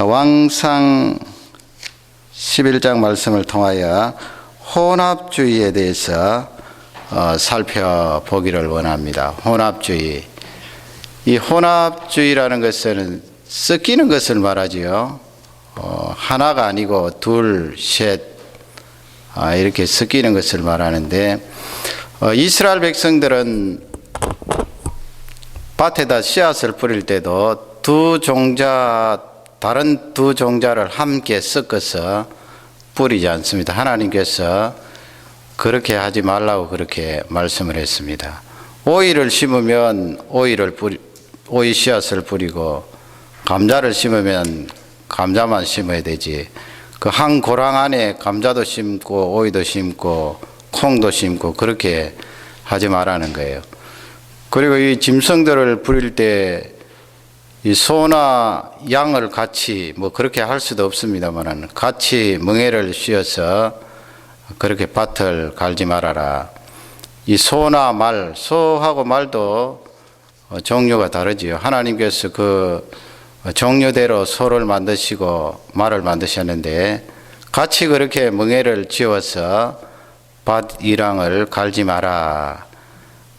왕상 11장 말씀을 통하여 혼합주의에 대해서 살펴보기를 원합니다. 혼합주의. 이 혼합주의라는 것은 섞이는 것을 말하지요. 하나가 아니고 둘, 셋 이렇게 섞이는 것을 말하는데, 이스라엘 백성들은 밭에다 씨앗을 뿌릴 때도 다른 두 종자를 함께 섞어서 뿌리지 않습니다. 하나님께서 그렇게 하지 말라고 그렇게 말씀을 했습니다. 오이를 심으면 오이 씨앗을 뿌리고, 감자를 심으면 감자만 심어야 되지, 그 한 고랑 안에 감자도 심고 오이도 심고 콩도 심고 그렇게 하지 말라는 거예요. 그리고 이 짐승들을 부릴 때 이 소나 양을 같이 그렇게 할 수도 없습니다만, 같이 멍에를 씌워서 그렇게 밭을 갈지 말아라. 이 소나 말, 소하고 말도 종류가 다르지요. 하나님께서 그 종류대로 소를 만드시고 말을 만드셨는데, 같이 그렇게 멍에를 지어서 밭 이랑을 갈지 마라.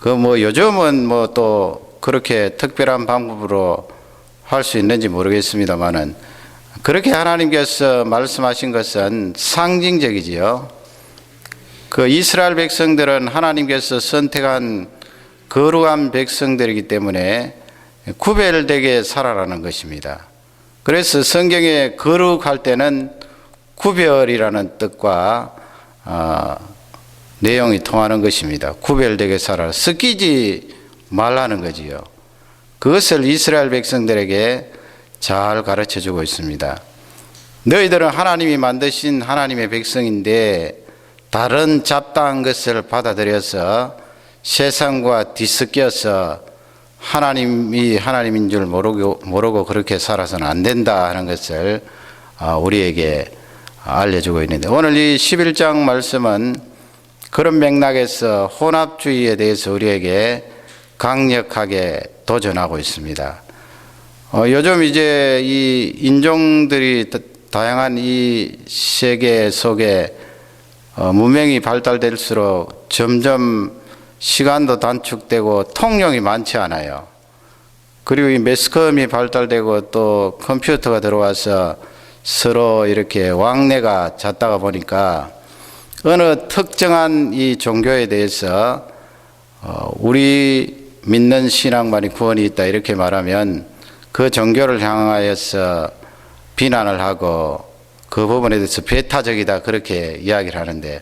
요즘은 또 그렇게 특별한 방법으로 할 수 있는지 모르겠습니다만은, 그렇게 하나님께서 말씀하신 것은 상징적이지요. 그 이스라엘 백성들은 하나님께서 선택한 거룩한 백성들이기 때문에 구별되게 살아라는 것입니다. 그래서 성경에 거룩할 때는 구별이라는 뜻과 내용이 통하는 것입니다. 구별되게 살아라. 섞이지 말라는 거지요. 그것을 이스라엘 백성들에게 잘 가르쳐 주고 있습니다. 너희들은 하나님이 만드신 하나님의 백성인데, 다른 잡다한 것을 받아들여서 세상과 뒤섞여서 하나님이 하나님인 줄 모르고 그렇게 살아서는 안 된다 하는 것을 우리에게 알려주고 있는데, 오늘 이 11장 말씀은 그런 맥락에서 혼합주의에 대해서 우리에게 강력하게 도전하고 있습니다. 요즘 이제 이 인종들이 다양한 이 세계 속에 문명이 발달될수록 점점 시간도 단축되고 통용이 많지 않아요. 그리고 이 매스컴이 발달되고 또 컴퓨터가 들어와서 서로 이렇게 왕래가 잦다가 보니까 어느 특정한 이 종교에 대해서 우리 믿는 신앙만이 구원이 있다 이렇게 말하면 그 종교를 향하여서 비난을 하고 그 부분에 대해서 배타적이다 그렇게 이야기를 하는데,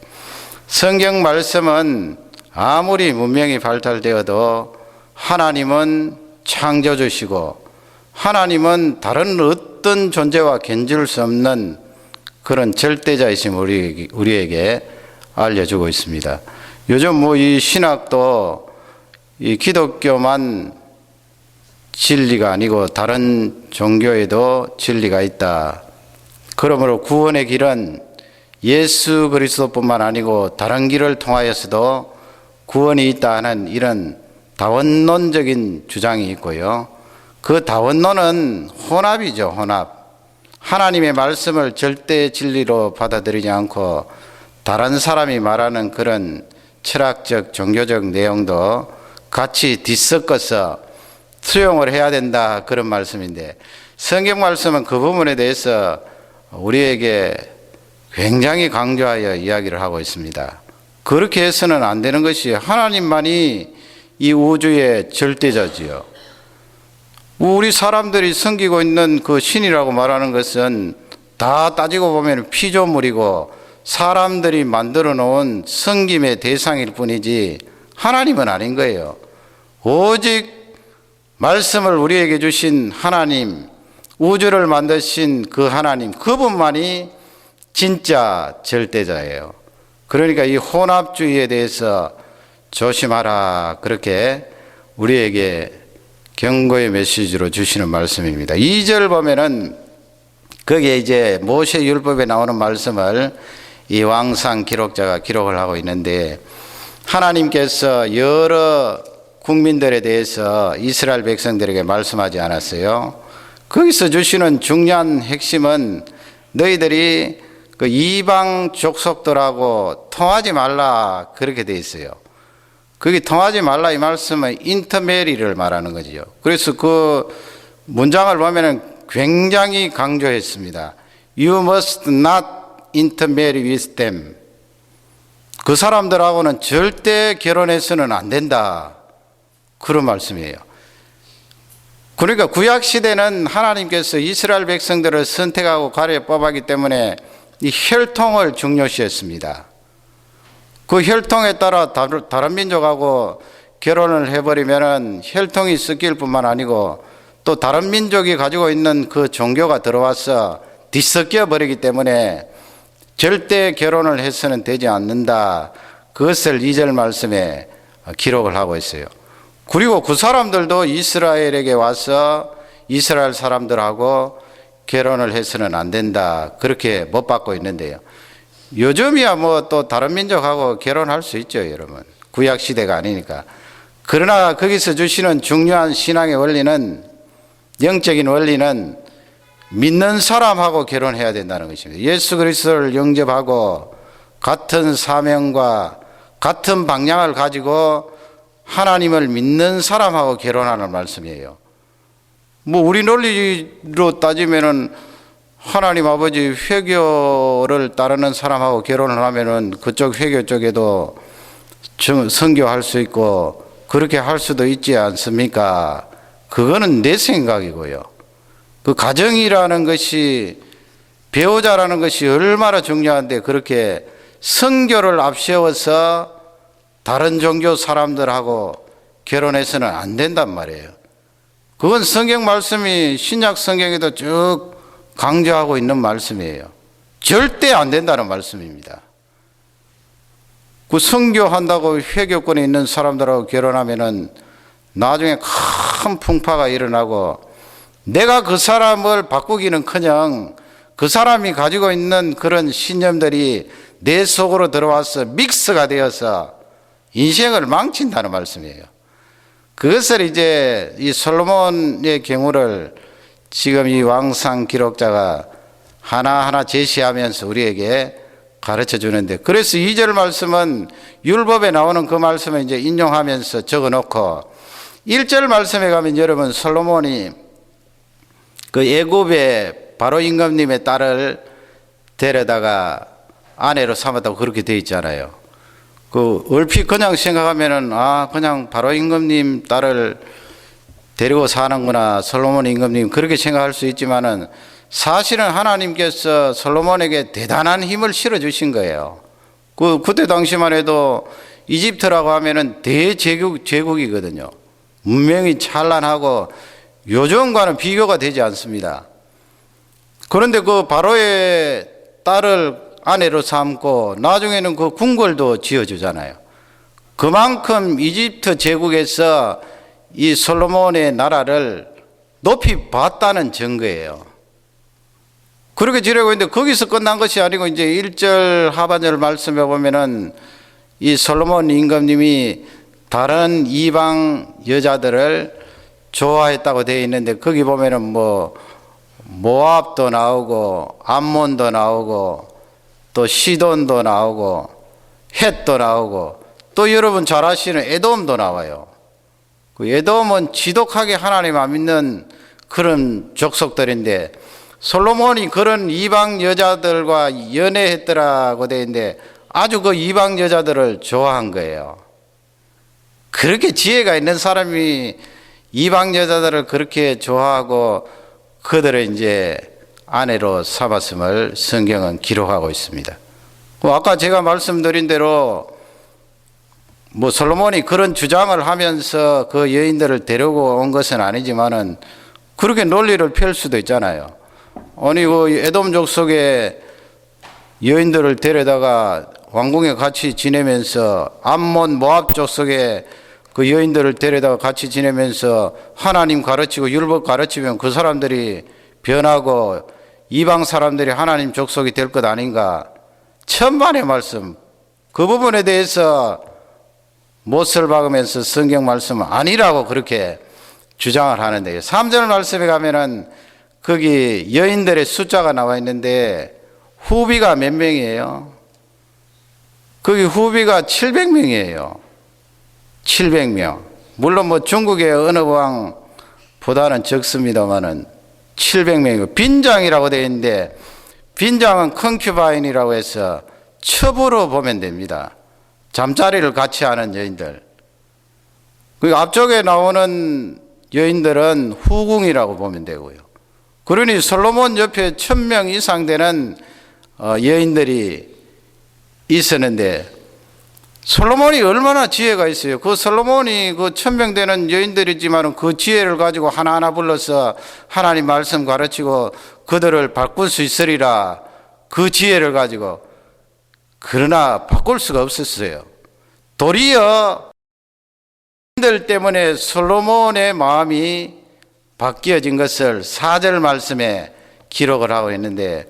성경 말씀은 아무리 문명이 발달되어도 하나님은 창조주시고 하나님은 다른 어떤 존재와 견줄 수 없는 그런 절대자이심을 우리에게 알려주고 있습니다. 요즘 이 신학도 이 기독교만 진리가 아니고 다른 종교에도 진리가 있다. 그러므로 구원의 길은 예수 그리스도뿐만 아니고 다른 길을 통하여서도 구원이 있다 하는 이런 다원론적인 주장이 있고요. 그 다원론은 혼합이죠. 혼합. 하나님의 말씀을 절대 진리로 받아들이지 않고 다른 사람이 말하는 그런 철학적 종교적 내용도 같이 뒤섞어서 수용을 해야 된다 그런 말씀인데, 성경 말씀은 그 부분에 대해서 우리에게 굉장히 강조하여 이야기를 하고 있습니다. 그렇게 해서는 안 되는 것이, 하나님만이 이 우주의 절대자지요. 우리 사람들이 섬기고 있는 그 신이라고 말하는 것은 다 따지고 보면 피조물이고 사람들이 만들어 놓은 섬김의 대상일 뿐이지 하나님은 아닌 거예요. 오직 말씀을 우리에게 주신 하나님, 우주를 만드신 그 하나님, 그분만이 진짜 절대자예요. 그러니까 이 혼합주의에 대해서 조심하라 그렇게 우리에게 경고의 메시지로 주시는 말씀입니다. 2절 보면은 거기에 이제 모세 율법에 나오는 말씀을 이 왕상 기록자가 기록을 하고 있는데, 하나님께서 여러 국민들에 대해서 이스라엘 백성들에게 말씀하지 않았어요. 거기서 주시는 중요한 핵심은 너희들이 그 이방 족속들하고 통하지 말라 그렇게 돼 있어요. 거기 통하지 말라 이 말씀은 인터메리를 말하는 거지요. 그래서 그 문장을 보면은 굉장히 강조했습니다. You must not intermarry with them. 그 사람들하고는 절대 결혼해서는 안 된다. 그런 말씀이에요. 그러니까 구약 시대는 하나님께서 이스라엘 백성들을 선택하고 가려 뽑았기 때문에 이 혈통을 중요시했습니다. 그 혈통에 따라 다른 민족하고 결혼을 해버리면은 혈통이 섞일 뿐만 아니고 또 다른 민족이 가지고 있는 그 종교가 들어와서 뒤섞여 버리기 때문에 절대 결혼을 해서는 되지 않는다. 그것을 2절 말씀에 기록을 하고 있어요. 그리고 그 사람들도 이스라엘에게 와서 이스라엘 사람들하고 결혼을 해서는 안 된다. 그렇게 못 받고 있는데요. 요즘이야 뭐 또 다른 민족하고 결혼할 수 있죠, 여러분. 구약 시대가 아니니까. 그러나 거기서 주시는 중요한 신앙의 원리는, 영적인 원리는 믿는 사람하고 결혼해야 된다는 것입니다. 예수 그리스도를 영접하고 같은 사명과 같은 방향을 가지고 하나님을 믿는 사람하고 결혼하는 말씀이에요. 뭐 우리 논리로 따지면은 하나님 아버지 회교를 따르는 사람하고 결혼을 하면은 그쪽 회교 쪽에도 선교할 수 있고 그렇게 할 수도 있지 않습니까? 그거는 내 생각이고요. 그 가정이라는 것이, 배우자라는 것이 얼마나 중요한데 그렇게 선교를 앞세워서 다른 종교 사람들하고 결혼해서는 안 된단 말이에요. 그건 성경 말씀이 신약 성경에도 쭉 강조하고 있는 말씀이에요. 절대 안 된다는 말씀입니다. 그 선교한다고 회교권에 있는 사람들하고 결혼하면은 나중에 큰 풍파가 일어나고 내가 그 사람을 바꾸기는커녕 그 사람이 가지고 있는 그런 신념들이 내 속으로 들어와서 믹스가 되어서 인생을 망친다는 말씀이에요. 그것을 이제 이 솔로몬의 경우를 지금 이 왕상 기록자가 하나하나 제시하면서 우리에게 가르쳐 주는데, 그래서 2절 말씀은 율법에 나오는 그 말씀을 이제 인용하면서 적어 놓고 1절 말씀에 가면 여러분 솔로몬이 그 애굽의 바로 임금님의 딸을 데려다가 아내로 삼았다고 그렇게 되어 있잖아요. 그 얼핏 그냥 생각하면은 그냥 바로 임금님 딸을 데리고 사는구나, 솔로몬 임금님, 그렇게 생각할 수 있지만은 사실은 하나님께서 솔로몬에게 대단한 힘을 실어 주신 거예요. 그때 당시만 해도 이집트라고 하면은 대제국이거든요. 문명이 찬란하고 요즘과는 비교가 되지 않습니다. 그런데 그 바로의 딸을 아내로 삼고 나중에는 그 궁궐도 지어주잖아요. 그만큼 이집트 제국에서 이 솔로몬의 나라를 높이 봤다는 증거예요. 그렇게 지내고 있는데 거기서 끝난 것이 아니고 이제 1절 하반절 말씀에 보면은 이 솔로몬 임금님이 다른 이방 여자들을 좋아했다고 되어 있는데 거기 보면은 뭐 모압도 나오고 암몬도 나오고 또 시돈도 나오고 헷도 나오고 또 여러분 잘 아시는 에돔도 나와요. 그 에돔은 지독하게 하나님 안 믿는 그런 족속들인데 솔로몬이 그런 이방 여자들과 연애했더라고 되어 있는데 아주 그 이방 여자들을 좋아한 거예요. 그렇게 지혜가 있는 사람이 이방 여자들을 그렇게 좋아하고 그들을 이제 아내로 삼았음을 성경은 기록하고 있습니다. 아까 제가 말씀드린 대로 뭐 솔로몬이 그런 주장을 하면서 그 여인들을 데리고 온 것은 아니지만은 그렇게 논리를 펼 수도 있잖아요. 아니 그 에돔 족속의 여인들을 데려다가 왕궁에 같이 지내면서 암몬 모압 족속의 그 여인들을 데려다가 같이 지내면서 하나님 가르치고 율법 가르치면 그 사람들이 변하고 이방 사람들이 하나님 족속이 될 것 아닌가. 천만의 말씀. 그 부분에 대해서 못을 박으면서 성경 말씀은 아니라고 그렇게 주장을 하는데요. 3절 말씀에 가면은 거기 여인들의 숫자가 나와 있는데 후비가 몇 명이에요? 거기 후비가 700명이에요. 700명. 물론 뭐 중국의 어느 왕보다는 적습니다만은 700명이고, 빈장이라고 되어 있는데 빈장은 컨큐바인이라고 해서 첩으로 보면 됩니다. 잠자리를 같이 하는 여인들. 그 앞쪽에 나오는 여인들은 후궁이라고 보면 되고요. 그러니 솔로몬 옆에 1000명 이상 되는 여인들이 있었는데, 솔로몬이 얼마나 지혜가 있어요. 그 솔로몬이 그 1000명 되는 여인들이지만 그 지혜를 가지고 하나하나 불러서 하나님 말씀 가르치고 그들을 바꿀 수 있으리라, 그 지혜를 가지고. 그러나 바꿀 수가 없었어요. 도리어 들 때문에 솔로몬의 마음이 바뀌어진 것을 4절 말씀에 기록을 하고 있는데,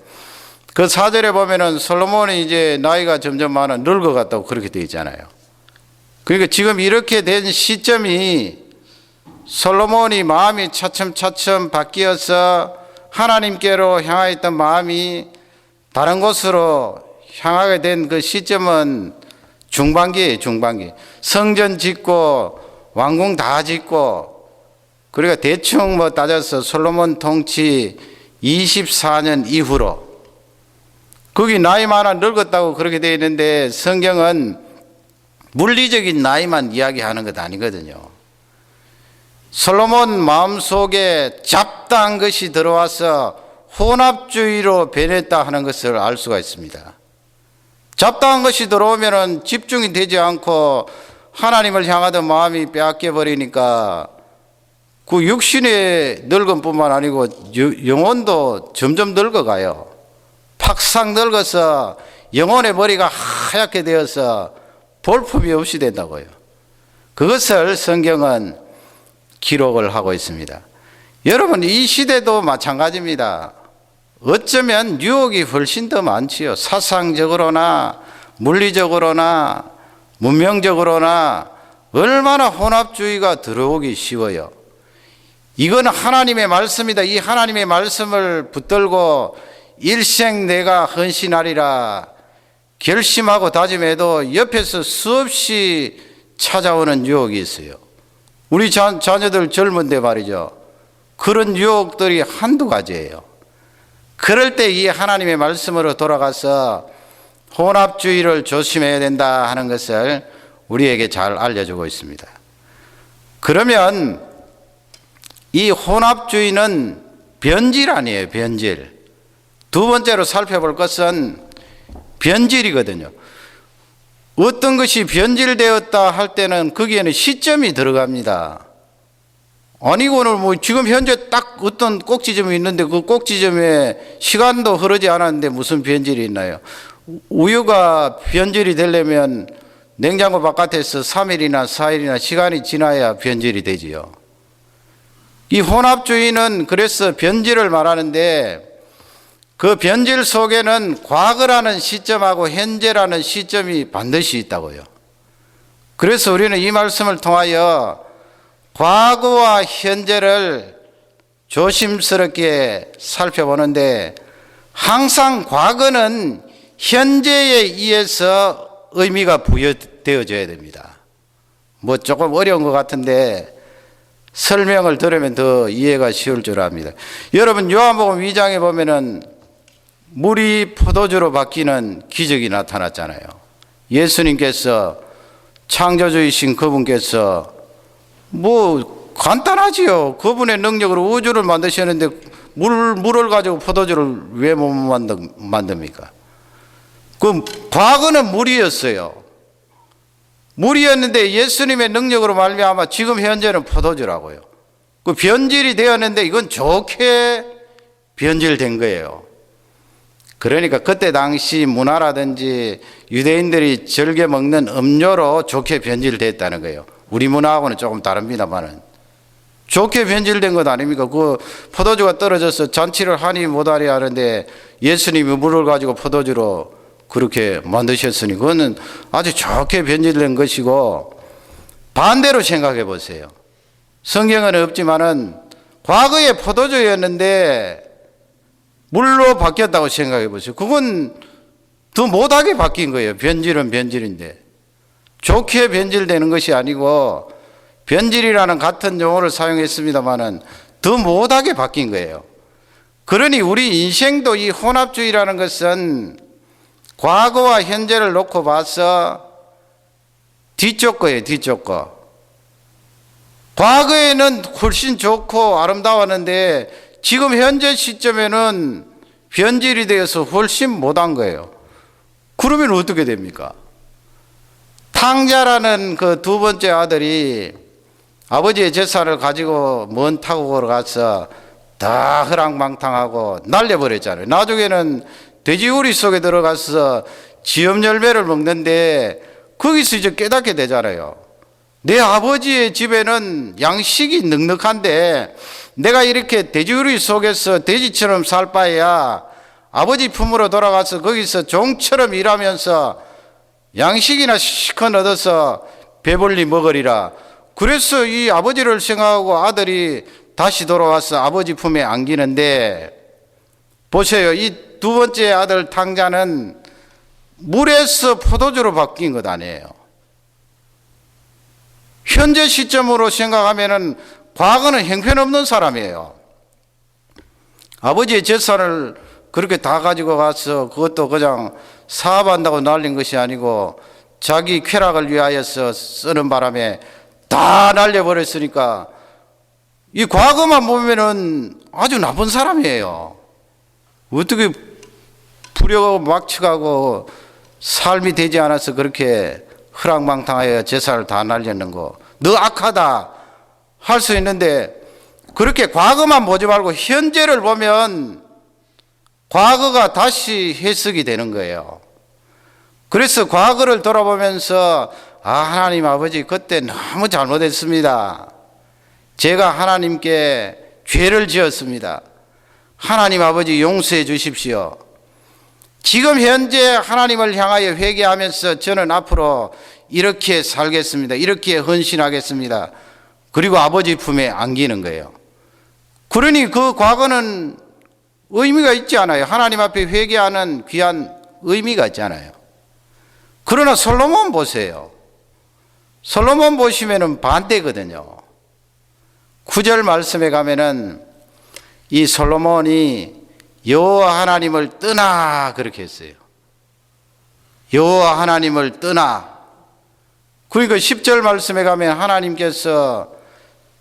그 4절에 보면은 솔로몬이 이제 나이가 점점 많아 늙어갔다고 그렇게 되어 있잖아요. 그러니까 지금 이렇게 된 시점이 솔로몬이 마음이 차츰차츰 바뀌어서 하나님께로 향하였던 마음이 다른 곳으로 향하게 된 그 시점은 중반기예요. 중반기. 성전 짓고 왕궁 다 짓고, 그러니까 대충 뭐 따져서 솔로몬 통치 24년 이후로, 거기 나이 많아 늙었다고 그렇게 되어 있는데 성경은 물리적인 나이만 이야기하는 것 아니거든요. 솔로몬 마음속에 잡다한 것이 들어와서 혼합주의로 변했다 하는 것을 알 수가 있습니다. 잡다한 것이 들어오면 집중이 되지 않고 하나님을 향하던 마음이 빼앗겨 버리니까 그 육신의 늙음뿐만 아니고 영혼도 점점 늙어가요. 팍상 늙어서 영혼의 머리가 하얗게 되어서 볼품이 없이 된다고요. 그것을 성경은 기록을 하고 있습니다. 여러분, 이 시대도 마찬가지입니다. 어쩌면 유혹이 훨씬 더 많지요. 사상적으로나 물리적으로나 문명적으로나 얼마나 혼합주의가 들어오기 쉬워요. 이건 하나님의 말씀이다. 이 하나님의 말씀을 붙들고 일생 내가 헌신하리라 결심하고 다짐해도 옆에서 수없이 찾아오는 유혹이 있어요. 우리 자녀들 젊은데 말이죠. 그런 유혹들이 한두 가지예요. 그럴 때 이 하나님의 말씀으로 돌아가서 혼합주의를 조심해야 된다 하는 것을 우리에게 잘 알려주고 있습니다. 그러면 이 혼합주의는 변질 아니에요. 변질. 두 번째로 살펴볼 것은 변질이거든요. 어떤 것이 변질되었다 할 때는 거기에는 시점이 들어갑니다. 아니고는 뭐 지금 현재 딱 어떤 꼭지점이 있는데 그 꼭지점에 시간도 흐르지 않았는데 무슨 변질이 있나요? 우유가 변질이 되려면 냉장고 바깥에서 3일이나 4일이나 시간이 지나야 변질이 되지요. 이 혼합주의는 그래서 변질을 말하는데, 그 변질 속에는 과거라는 시점하고 현재라는 시점이 반드시 있다고요. 그래서 우리는 이 말씀을 통하여 과거와 현재를 조심스럽게 살펴보는데, 항상 과거는 현재에 의해서 의미가 부여되어져야 됩니다. 뭐 조금 어려운 것 같은데 설명을 들으면 더 이해가 쉬울 줄 압니다. 여러분, 요한복음 2장에 보면은 물이 포도주로 바뀌는 기적이 나타났잖아요. 예수님께서, 창조주이신 그분께서 뭐 간단하지요. 그분의 능력으로 우주를 만드셨는데 물을 가지고 포도주를 왜 못 만듭니까? 그 과거는 물이었어요. 물이었는데 예수님의 능력으로 말미암아 지금 현재는 포도주라고요. 그 변질이 되었는데 이건 좋게 변질된 거예요. 그러니까 그때 당시 문화라든지 유대인들이 즐겨 먹는 음료로 좋게 변질됐다는 거예요. 우리 문화하고는 조금 다릅니다만은 좋게 변질된 것 아닙니까? 그 포도주가 떨어져서 잔치를 하니 못하리 하는데 예수님이 물을 가지고 포도주로 그렇게 만드셨으니 그거는 아주 좋게 변질된 것이고, 반대로 생각해 보세요. 성경은 없지만은 과거에 포도주였는데 물로 바뀌었다고 생각해 보세요. 그건 더 못하게 바뀐 거예요. 변질은 변질인데. 좋게 변질되는 것이 아니고 변질이라는 같은 용어를 사용했습니다마는 더 못하게 바뀐 거예요. 그러니 우리 인생도 이 혼합주의라는 것은 과거와 현재를 놓고 봐서 뒤쪽 거예요, 뒤쪽 거. 과거에는 훨씬 좋고 아름다웠는데 지금 현재 시점에는 변질이 되어서 훨씬 못한 거예요. 그러면 어떻게 됩니까? 탕자라는 그 두 번째 아들이 아버지의 재산을 가지고 먼 타국으로 가서 다 허랑방탕하고 날려버렸잖아요. 나중에는 돼지우리 속에 들어가서 지엄 열매를 먹는데 거기서 이제 깨닫게 되잖아요. 내 아버지의 집에는 양식이 넉넉한데 내가 이렇게 돼지우리 속에서 돼지처럼 살 바에야 아버지 품으로 돌아가서 거기서 종처럼 일하면서 양식이나 시컷 얻어서 배불리 먹으리라. 그래서 이 아버지를 생각하고 아들이 다시 돌아와서 아버지 품에 안기는데, 보세요. 이 두 번째 아들 탕자는 물에서 포도주로 바뀐 것 아니에요. 현재 시점으로 생각하면은 과거는 형편없는 사람이에요. 아버지의 재산을 그렇게 다 가지고 가서 그것도 그냥 사업한다고 날린 것이 아니고 자기 쾌락을 위하여서 쓰는 바람에 다 날려버렸으니까 이 과거만 보면은 아주 나쁜 사람이에요. 어떻게 불효 막측하고 삶이 되지 않아서 그렇게 허랑방탕하여 재산을 다 날렸는고, 너 악하다 할 수 있는데 그렇게 과거만 보지 말고 현재를 보면 과거가 다시 해석이 되는 거예요. 그래서 과거를 돌아보면서 하나님 아버지 그때 너무 잘못했습니다. 제가 하나님께 죄를 지었습니다. 하나님 아버지 용서해 주십시오. 지금 현재 하나님을 향하여 회개하면서 저는 앞으로 이렇게 살겠습니다. 이렇게 헌신하겠습니다. 그리고 아버지 품에 안기는 거예요. 그러니 그 과거는 의미가 있지 않아요. 하나님 앞에 회개하는 귀한 의미가 있잖아요. 그러나 솔로몬 보세요. 솔로몬 보시면은 반대거든요. 9절 말씀에 가면은 이 솔로몬이 여호와 하나님을 떠나 그렇게 했어요. 여호와 하나님을 떠나. 그러니까 10절 말씀에 가면 하나님께서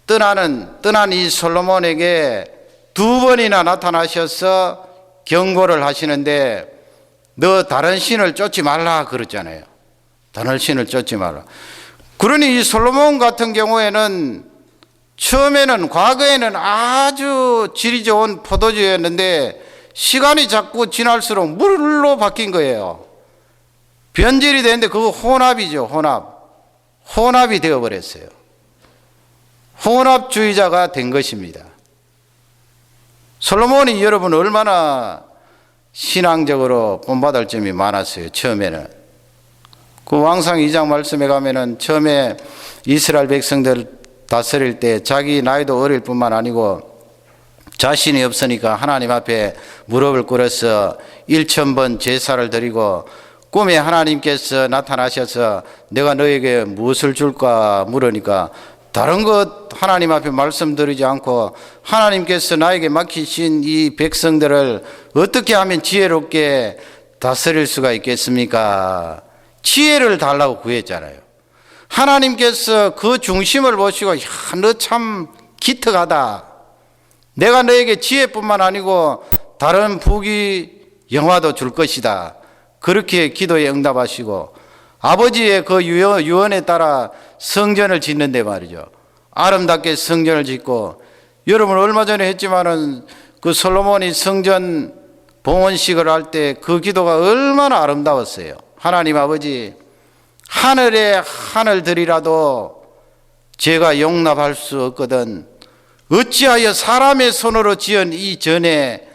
떠난 이 솔로몬에게 두 번이나 나타나셔서 경고를 하시는데, 너 다른 신을 쫓지 말라 그러잖아요. 다른 신을 쫓지 말라. 그러니 이 솔로몬 같은 경우에는 처음에는, 과거에는 아주 질이 좋은 포도주였는데 시간이 자꾸 지날수록 물로 바뀐 거예요. 변질이 되는데 그거 혼합이죠. 혼합이 되어버렸어요. 혼합주의자가 된 것입니다. 솔로몬이 여러분 얼마나 신앙적으로 본받을 점이 많았어요. 처음에는 그 왕상 2장 말씀에 가면은 처음에 이스라엘 백성들 다스릴 때 자기 나이도 어릴 뿐만 아니고 자신이 없으니까 하나님 앞에 무릎을 꿇어서 1000번 제사를 드리고, 꿈에 하나님께서 나타나셔서 내가 너에게 무엇을 줄까 물으니까 다른 것 하나님 앞에 말씀드리지 않고 하나님께서 나에게 맡기신 이 백성들을 어떻게 하면 지혜롭게 다스릴 수가 있겠습니까? 지혜를 달라고 구했잖아요. 하나님께서 그 중심을 보시고, 너 참 기특하다. 내가 너에게 지혜뿐만 아니고 다른 부귀 영화도 줄 것이다. 그렇게 기도에 응답하시고 아버지의 그 유언에 따라 성전을 짓는데 말이죠. 아름답게 성전을 짓고, 여러분 얼마 전에 했지만은 그 솔로몬이 성전 봉헌식을 할 때 그 기도가 얼마나 아름다웠어요. 하나님 아버지, 하늘의 하늘들이라도 제가 용납할 수 없거든 어찌하여 사람의 손으로 지은 이 전에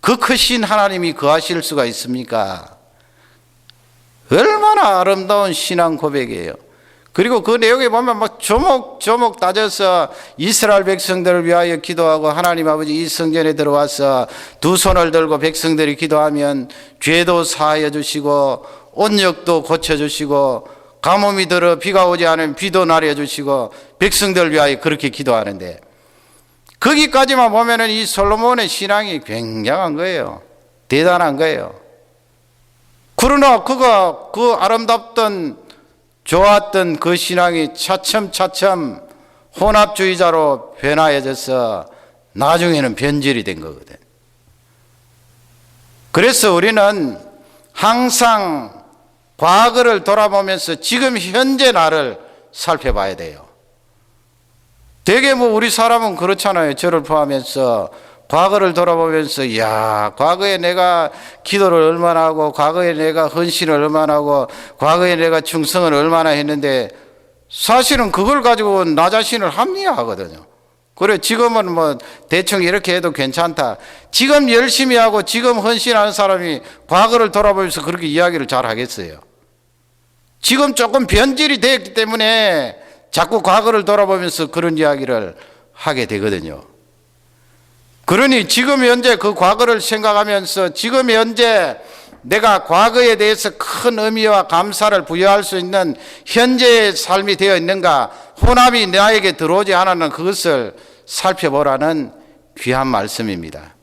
그 크신 하나님이 거하실 수가 있습니까? 얼마나 아름다운 신앙 고백이에요. 그리고 그 내용에 보면 막 조목조목 따져서 이스라엘 백성들을 위하여 기도하고 하나님 아버지 이 성전에 들어와서 두 손을 들고 백성들이 기도하면 죄도 사하여 주시고 온역도 고쳐주시고 가뭄이 들어 비가 오지 않으면 비도 내려주시고 백성들을 위하여 그렇게 기도하는데 거기까지만 보면은 이 솔로몬의 신앙이 굉장한 거예요. 대단한 거예요. 그러나 그가 그 아름답던 좋았던 그 신앙이 차츰차츰 혼합주의자로 변화해져서 나중에는 변질이 된 거거든. 그래서 우리는 항상 과거를 돌아보면서 지금 현재 나를 살펴봐야 돼요. 되게 우리 사람은 그렇잖아요. 저를 포함해서 과거를 돌아보면서 야, 과거에 내가 기도를 얼마나 하고 과거에 내가 헌신을 얼마나 하고 과거에 내가 충성을 얼마나 했는데 사실은 그걸 가지고 나 자신을 합리화하거든요. 그래 지금은 대충 이렇게 해도 괜찮다. 지금 열심히 하고 지금 헌신하는 사람이 과거를 돌아보면서 그렇게 이야기를 잘 하겠어요. 지금 조금 변질이 되었기 때문에 자꾸 과거를 돌아보면서 그런 이야기를 하게 되거든요. 그러니 지금 현재 그 과거를 생각하면서 지금 현재 내가 과거에 대해서 큰 의미와 감사를 부여할 수 있는 현재의 삶이 되어 있는가, 혼합이 나에게 들어오지 않았는 그것을 살펴보라는 귀한 말씀입니다.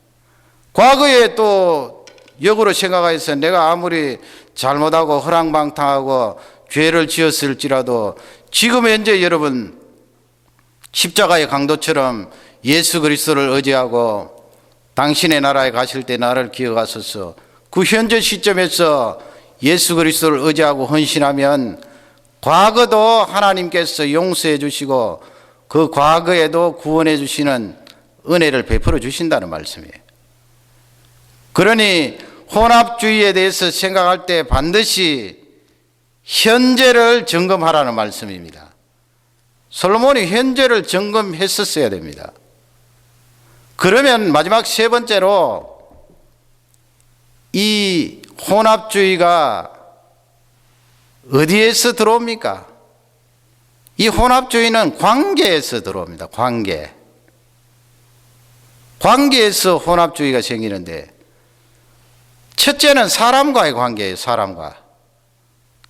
과거에 또 역으로 생각해서 내가 아무리 잘못하고 허랑방탕하고 죄를 지었을지라도 지금 현재 여러분 십자가의 강도처럼 예수 그리스도를 의지하고 당신의 나라에 가실 때 나를 기억하소서. 그 현재 시점에서 예수 그리스도를 의지하고 헌신하면 과거도 하나님께서 용서해 주시고 그 과거에도 구원해 주시는 은혜를 베풀어 주신다는 말씀이에요. 그러니 혼합주의에 대해서 생각할 때 반드시 현재를 점검하라는 말씀입니다. 솔로몬이 현재를 점검했었어야 됩니다. 그러면 마지막 세 번째로 이 혼합주의가 어디에서 들어옵니까? 이 혼합주의는 관계에서 들어옵니다. 관계에서 혼합주의가 생기는데 첫째는 사람과의 관계예요. 사람과.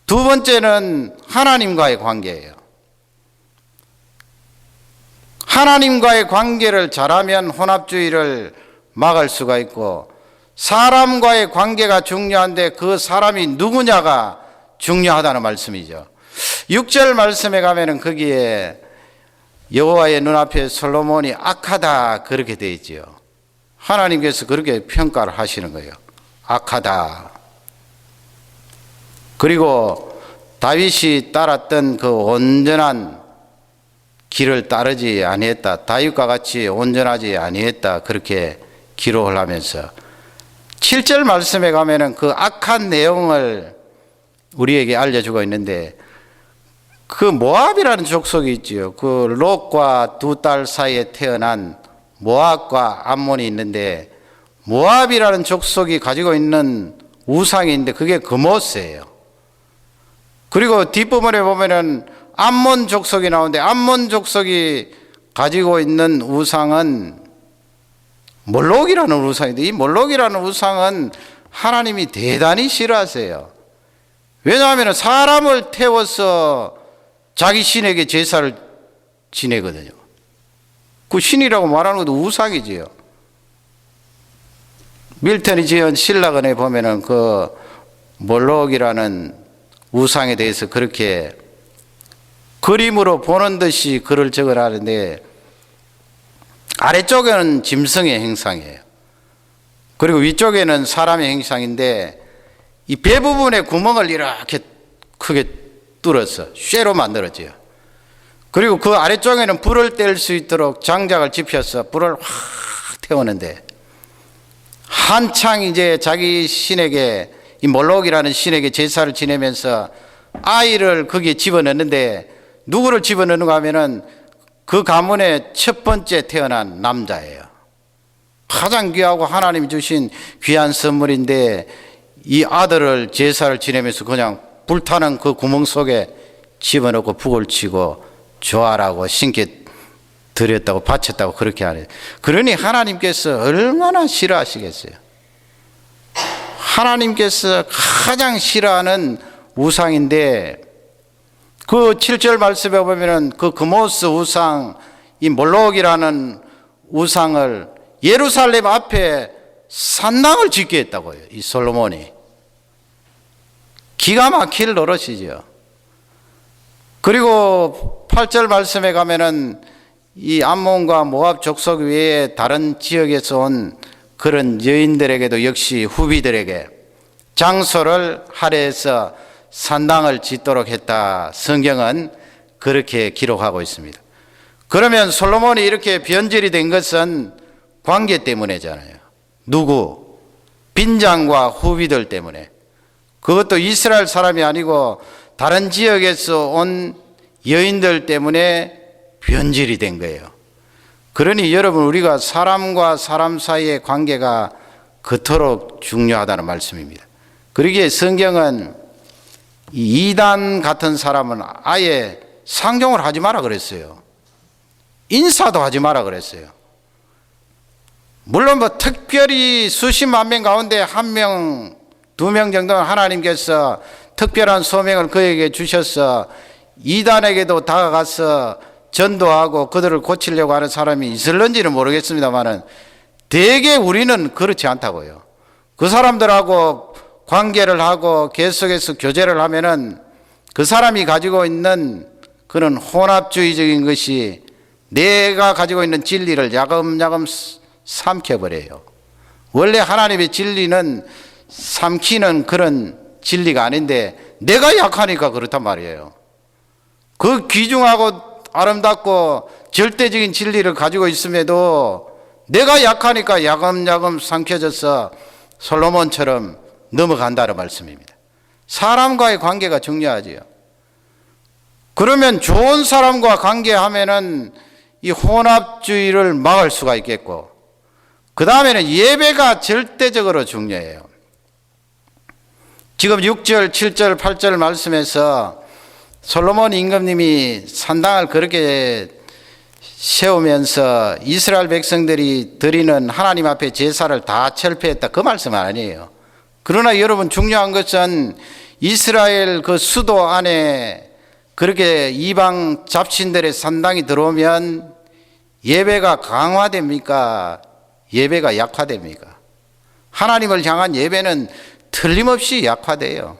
두 번째는 하나님과의 관계예요. 하나님과의 관계를 잘하면 혼합주의를 막을 수가 있고 사람과의 관계가 중요한데 그 사람이 누구냐가 중요하다는 말씀이죠. 6절 말씀에 가면은 거기에 여호와의 눈앞에 솔로몬이 악하다 그렇게 되어 있지요. 하나님께서 그렇게 평가를 하시는 거예요. 악하다. 그리고 다윗이 따랐던 그 온전한 길을 따르지 아니했다. 다윗과 같이 온전하지 아니했다. 그렇게 기록을 하면서 7절 말씀에 가면은 그 악한 내용을 우리에게 알려주고 있는데 그 모압이라는 족속이 있지요. 그 롯과 두 딸 사이에 태어난 모압과 암몬이 있는데 모압이라는 족속이 가지고 있는 우상이 있는데 그게 그모스예요. 그리고 뒷부분에 보면은 암몬 족속이 나오는데 암몬 족속이 가지고 있는 우상은 몰록이라는 우상인데 이 몰록이라는 우상은 하나님이 대단히 싫어하세요. 왜냐하면 사람을 태워서 자기 신에게 제사를 지내거든요. 그 신이라고 말하는 것도 우상이지요. 밀턴이 지은 신라건에 보면은 그 몰록이라는 우상에 대해서 그렇게 그림으로 보는 듯이 글을 적어놨는데 아래쪽에는 짐승의 형상이에요. 그리고 위쪽에는 사람의 형상인데 이 배 부분에 구멍을 이렇게 크게 뚫어서 쇠로 만들어져요. 그리고 그 아래쪽에는 불을 뗄 수 있도록 장작을 집혀서 불을 확 태우는데 한창 이제 자기 신에게 이 몰록이라는 신에게 제사를 지내면서 아이를 거기에 집어넣는데 누구를 집어넣는가 하면은 그 가문의 첫 번째 태어난 남자예요. 가장 귀하고 하나님이 주신 귀한 선물인데 이 아들을 제사를 지내면서 그냥 불타는 그 구멍 속에 집어넣고 북을 치고 좋아라고 신께 드렸다고 바쳤다고 그렇게 하네요. 그러니 하나님께서 얼마나 싫어하시겠어요. 하나님께서 가장 싫어하는 우상인데 그 7절 말씀에 보면은 그 그모스 우상, 이 몰록이라는 우상을 예루살렘 앞에 산당을 짓게 했다고요. 이 솔로몬이. 기가 막힐 노릇이죠. 그리고 8절 말씀에 가면은 이 암몬과 모압 족속 외에 다른 지역에서 온 그런 여인들에게도 역시 후비들에게 장소를 할애해서 산당을 짓도록 했다. 성경은 그렇게 기록하고 있습니다. 그러면 솔로몬이 이렇게 변절이 된 것은 관계 때문이잖아요. 누구? 빈장과 후비들 때문에. 그것도 이스라엘 사람이 아니고 다른 지역에서 온 여인들 때문에 변질이 된 거예요. 그러니 여러분, 우리가 사람과 사람 사이의 관계가 그토록 중요하다는 말씀입니다. 그러기에 성경은 이 이단 같은 사람은 아예 상종을 하지 마라 그랬어요. 인사도 하지 마라 그랬어요. 물론 뭐 특별히 수십만 명 가운데 한 명, 두 명 정도는 하나님께서 특별한 소명을 그에게 주셔서 이단에게도 다가가서 전도하고 그들을 고치려고 하는 사람이 있을런지는 모르겠습니다만은 대개 우리는 그렇지 않다고요. 그 사람들하고 관계를 하고 계속해서 교제를 하면은 그 사람이 가지고 있는 그런 혼합주의적인 것이 내가 가지고 있는 진리를 야금야금 삼켜버려요. 원래 하나님의 진리는 삼키는 그런 진리가 아닌데 내가 약하니까 그렇단 말이에요. 그 귀중하고 아름답고 절대적인 진리를 가지고 있음에도 내가 약하니까 야금야금 삼켜져서 솔로몬처럼 넘어간다는 말씀입니다. 사람과의 관계가 중요하지요. 그러면 좋은 사람과 관계하면은 이 혼합주의를 막을 수가 있겠고, 그 다음에는 예배가 절대적으로 중요해요. 지금 6절, 7절, 8절 말씀에서 솔로몬 임금님이 산당을 그렇게 세우면서 이스라엘 백성들이 드리는 하나님 앞에 제사를 다 철폐했다, 그 말씀 아니에요. 그러나 여러분, 중요한 것은 이스라엘 그 수도 안에 그렇게 이방 잡신들의 산당이 들어오면 예배가 강화됩니까? 예배가 약화됩니까? 하나님을 향한 예배는 틀림없이 약화돼요.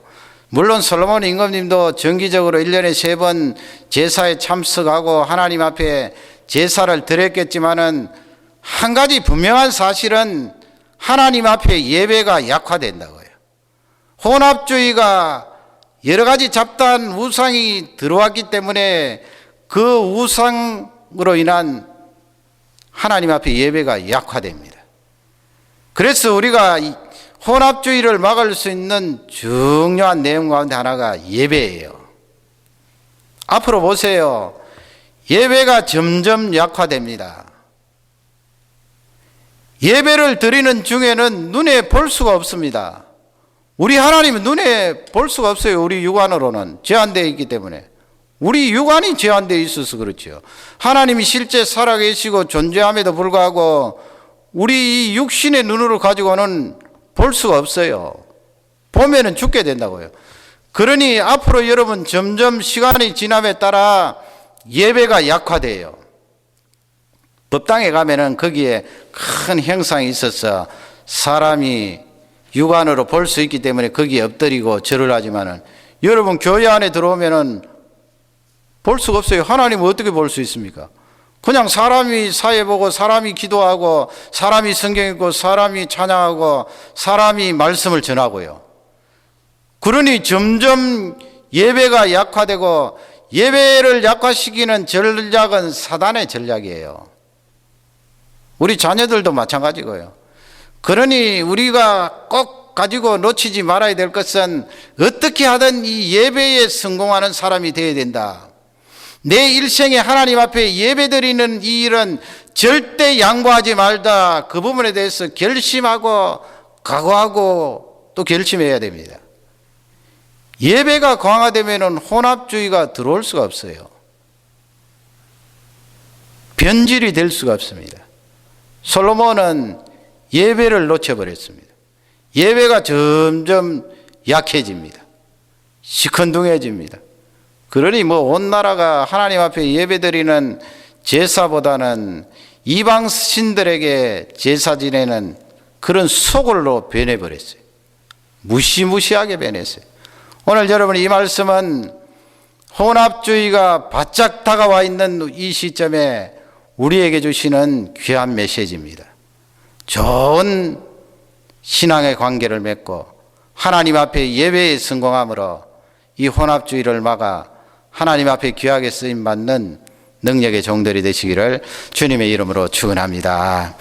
물론 솔로몬 임금님도 정기적으로 1년에 3번 제사에 참석하고 하나님 앞에 제사를 드렸겠지만은 한 가지 분명한 사실은 하나님 앞에 예배가 약화된다고요. 혼합주의가 여러 가지 잡다한 우상이 들어왔기 때문에 그 우상으로 인한 하나님 앞에 예배가 약화됩니다. 그래서 우리가 혼합주의를 막을 수 있는 중요한 내용 가운데 하나가 예배예요. 앞으로 보세요. 예배가 점점 약화됩니다. 예배를 드리는 중에는 눈에 볼 수가 없습니다. 우리 하나님은 눈에 볼 수가 없어요. 우리 육안으로는 제한되어 있기 때문에. 우리 육안이 제한되어 있어서 그렇죠. 하나님이 실제 살아계시고 존재함에도 불구하고 우리 이 육신의 눈으로 가지고는 볼 수가 없어요. 보면은 죽게 된다고요. 그러니 앞으로 여러분 점점 시간이 지남에 따라 예배가 약화돼요. 법당에 가면은 거기에 큰 형상이 있어서 사람이 육안으로 볼 수 있기 때문에 거기에 엎드리고 절을 하지만은 여러분 교회 안에 들어오면은 볼 수가 없어요. 하나님을 어떻게 볼 수 있습니까? 그냥 사람이 사회 보고 사람이 기도하고 사람이 성경 읽고 사람이 찬양하고 사람이 말씀을 전하고요. 그러니 점점 예배가 약화되고 예배를 약화시키는 전략은 사단의 전략이에요. 우리 자녀들도 마찬가지고요. 그러니 우리가 꼭 가지고 놓치지 말아야 될 것은 어떻게 하든 이 예배에 성공하는 사람이 되어야 된다. 내 일생에 하나님 앞에 예배드리는 이 일은 절대 양보하지 말다. 그 부분에 대해서 결심하고 각오하고 또 결심해야 됩니다. 예배가 강화되면 혼합주의가 들어올 수가 없어요. 변질이 될 수가 없습니다. 솔로몬은 예배를 놓쳐버렸습니다. 예배가 점점 약해집니다. 시큰둥해집니다. 그러니 온 나라가 하나님 앞에 예배드리는 제사보다는 이방 신들에게 제사 지내는 그런 소굴로 변해버렸어요. 무시무시하게 변했어요. 오늘 여러분, 이 말씀은 혼합주의가 바짝 다가와 있는 이 시점에 우리에게 주시는 귀한 메시지입니다. 좋은 신앙의 관계를 맺고 하나님 앞에 예배에 성공함으로 이 혼합주의를 막아 하나님 앞에 귀하게 쓰임받는 능력의 종들이 되시기를 주님의 이름으로 축원합니다.